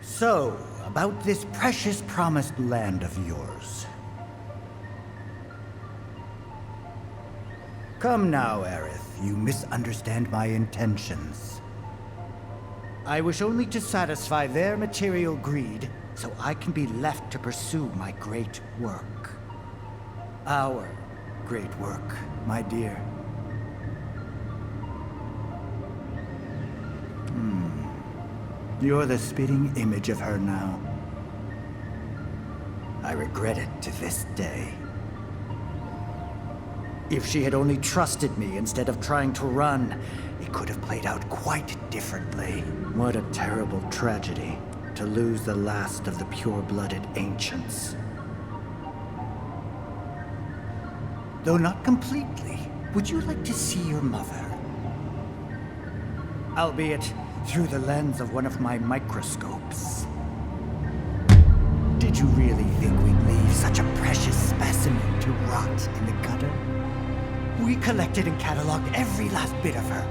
So, about this precious promised land of yours. Come now, Aerith, you misunderstand my intentions. I wish only to satisfy their material greed, so I can be left to pursue my great work. Our great work, my dear. You're the spitting image of her now. I regret it to this day. If she had only trusted me instead of trying to run, it could have played out quite differently. What a terrible tragedy, to lose the last of the pure-blooded ancients. Though not completely, would you like to see your mother? Albeit through the lens of one of my microscopes. Did you really think we'd leave such a precious specimen to rot in the gutter? We collected and cataloged every last bit of her.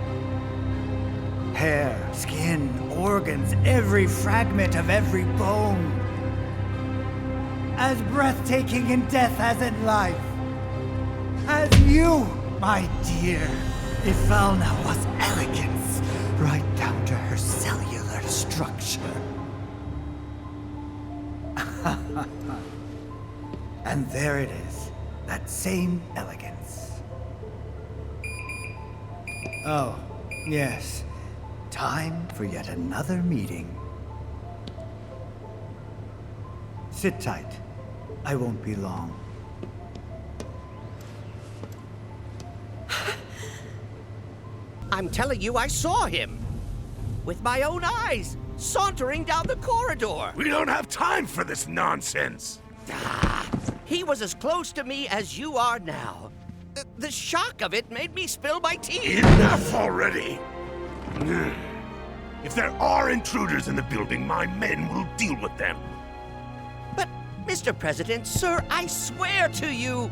Hair, skin, organs, every fragment of every bone. As breathtaking in death as in life. As you, my dear. Ifalna was elegance, right down to her cellular structure. And there it is, that same elegance. Oh, yes. Time for yet another meeting. Sit tight. I won't be long. I'm telling you, I saw him. With my own eyes, sauntering down the corridor. We don't have time for this nonsense. He was as close to me as you are now. The shock of it made me spill my tea. Enough already. If there are intruders in the building, my men will deal with them. But, Mr. President, sir, I swear to you...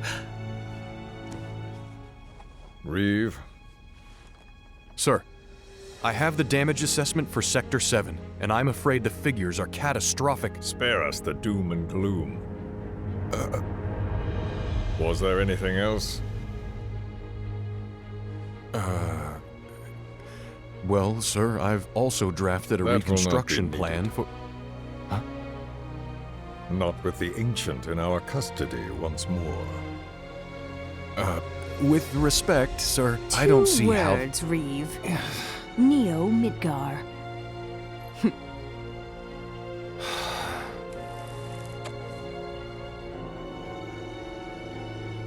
Reeve. Sir, I have the damage assessment for Sector 7, and I'm afraid the figures are catastrophic. Spare us the doom and gloom. Was there anything else? Well, sir, I've also drafted a That will not be reconstruction needed. plan for... Not with the Ancient in our custody once more. With respect, sir, I don't see Two how... words, Reeve. Neo Midgar.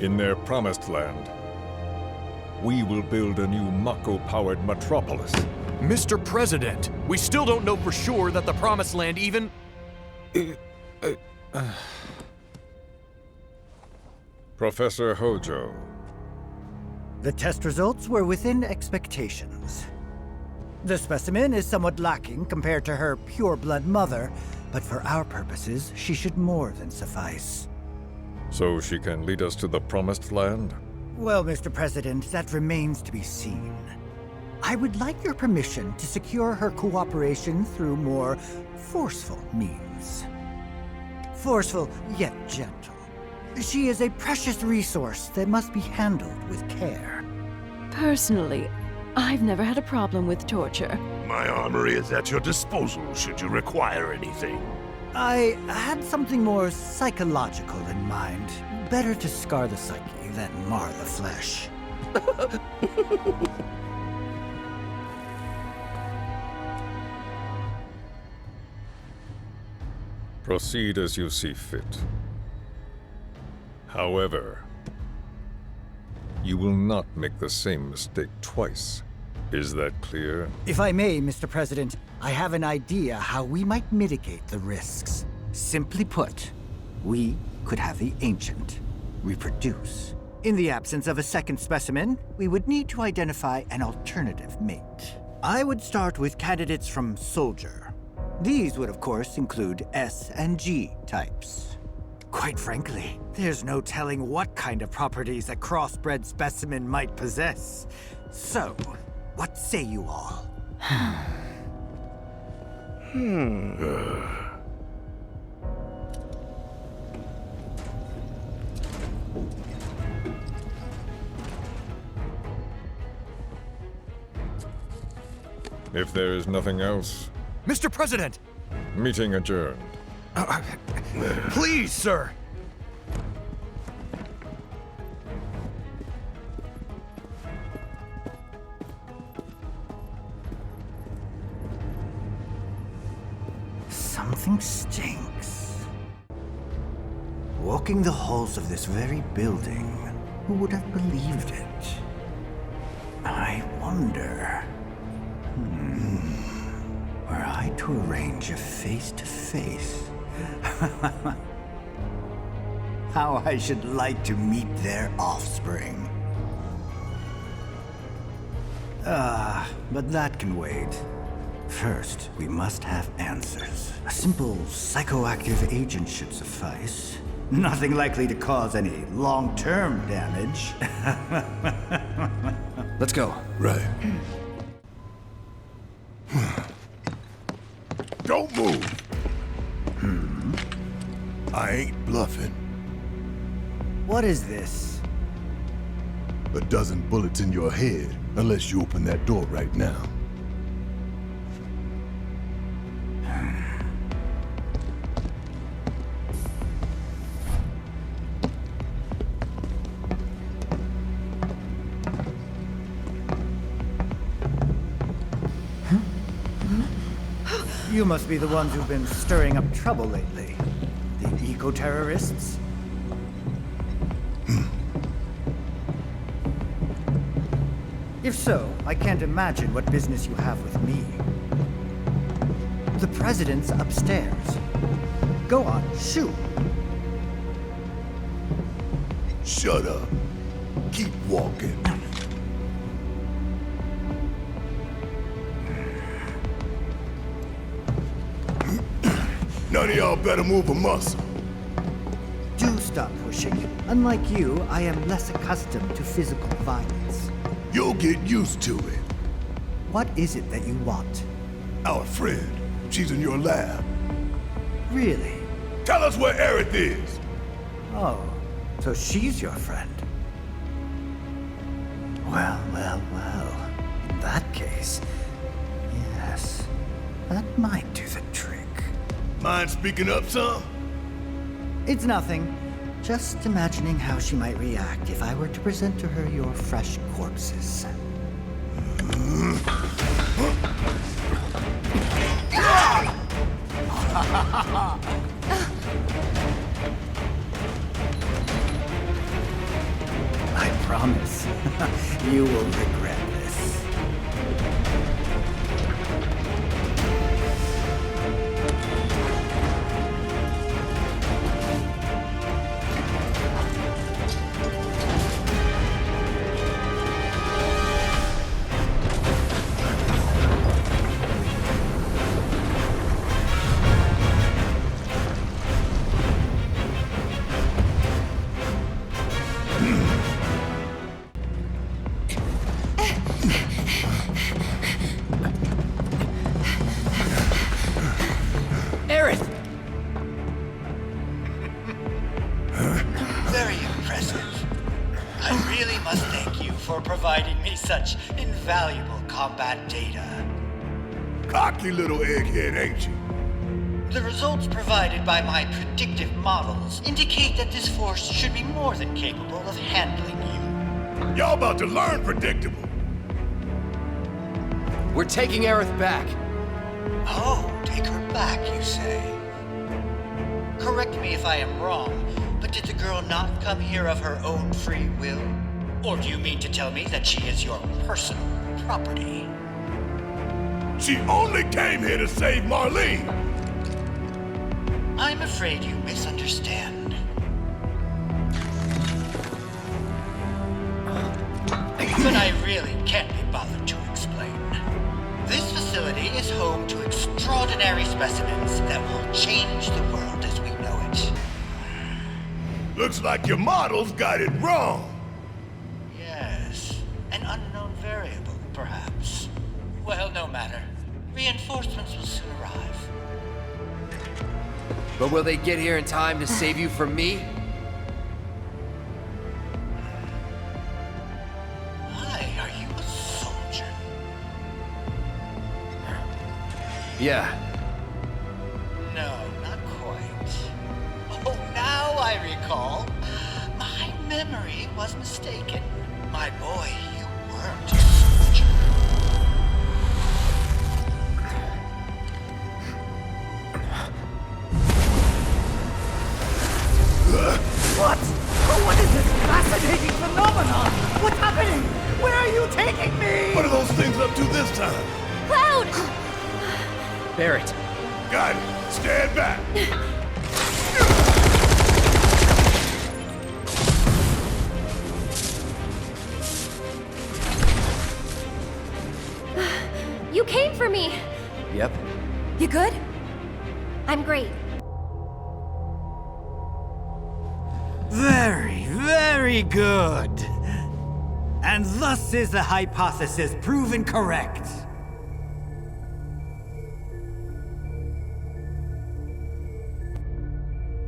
In their promised land, we will build a new Mako-powered metropolis. Mr. President, we still don't know for sure that the Promised Land even... Professor Hojo. The test results were within expectations. The specimen is somewhat lacking compared to her pure-blood mother, but for our purposes, she should more than suffice. So she can lead us to the Promised Land? Well, Mr. President, that remains to be seen. I would like your permission to secure her cooperation through more forceful means. Forceful, yet gentle. She is a precious resource that must be handled with care. Personally, I've never had a problem with torture. My armory is at your disposal should you require anything. I had something more psychological in mind. Better to scar the psyche than mar the flesh. Proceed as you see fit. However, you will not make the same mistake twice. Is that clear? If I may, Mr. President, I have an idea how we might mitigate the risks. Simply put, we could have the Ancient reproduce. In the absence of a second specimen, we would need to identify an alternative mate. I would start with candidates from Soldier. These would, of course, include S and G types. Quite frankly, there's no telling what kind of properties a crossbred specimen might possess. So, what say you all? If there is nothing else, Mr. President! meeting adjourned. Please, sir! Something stinks. Walking the halls of this very building, who would have believed it? I wonder. Were I to arrange a face-to-face, how I should like to meet their offspring. But that can wait. First, we must have answers. A simple psychoactive agent should suffice. Nothing likely to cause any long-term damage. Let's go. Right. Don't move. I ain't bluffing. What is this? A dozen bullets in your head, unless you open that door right now. You must be the ones who've been stirring up trouble lately. The eco-terrorists? If so, I can't imagine what business you have with me. The president's upstairs. Go on, shoot. Shut up. Keep walking. None of y'all better move a muscle. Do stop pushing. Unlike you, I am less accustomed to physical violence. You'll get used to it. What is it that you want? Our friend, she's in your lab. Really? Tell us where Aerith is. Oh, so she's your friend. Well. In that case, yes, that might do the trick. Mind speaking up some? It's nothing. Just imagining how she might react if I were to present to her your fresh corpses. I promise, you will regret this. Very impressive. I really must thank you for providing me such invaluable combat data. Cocky little egghead, ain't you? The results provided by my predictive models indicate that this force should be more than capable of handling you. Y'all about to learn predictable. We're taking Aerith back. Oh, take her back, you say? Correct me if I am wrong, but did the girl not come here of her own free will? Or do you mean to tell me that she is your personal property? She only came here to save Marlene. I'm afraid you misunderstand. But I really can't be bothered to explain. This facility is home to extraordinary specimens that will change the world as we know it. Looks like your models got it wrong. Yes, an unknown variable, perhaps. Well, no matter. Reinforcements will soon arrive. But will they get here in time to save you from me? Why are you a soldier? Yeah. No, not quite. Oh, now I recall. My memory was mistaken. My boy, you weren't a soldier. What? Oh, what is this fascinating phenomenon? What's happening? Where are you taking me? What are those things up to this time? Cloud! Barrett. Got it. Stand back. You came for me! Yep. You good? I'm great. Very, very good. And thus is the hypothesis proven correct.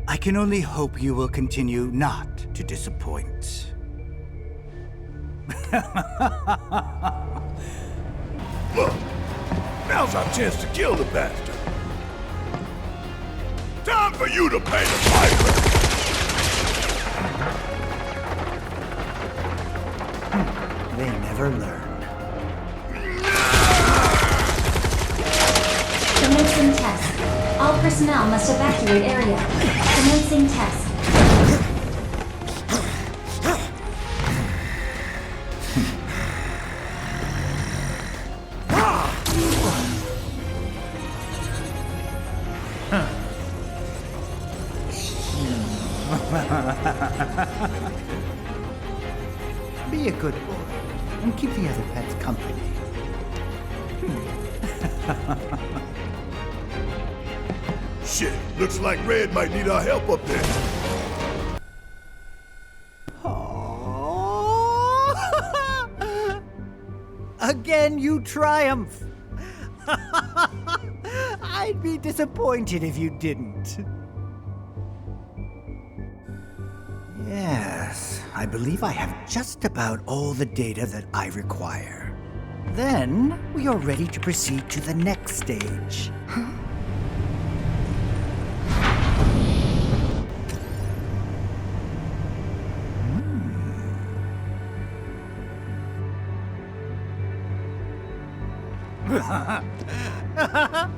I can only hope you will continue not to disappoint. Look, now's our chance to kill the bastard. Time for you to pay the piper. They never learn. Commencing test. All personnel must evacuate area. Commencing test. Be a good boy and keep the other pets company. Shit, looks like Red might need our help up there. Again, you triumph. I'd be disappointed if you didn't. Yes, I believe I have just about all the data that I require. Then we are ready to proceed to the next stage. Ha ha ha ha!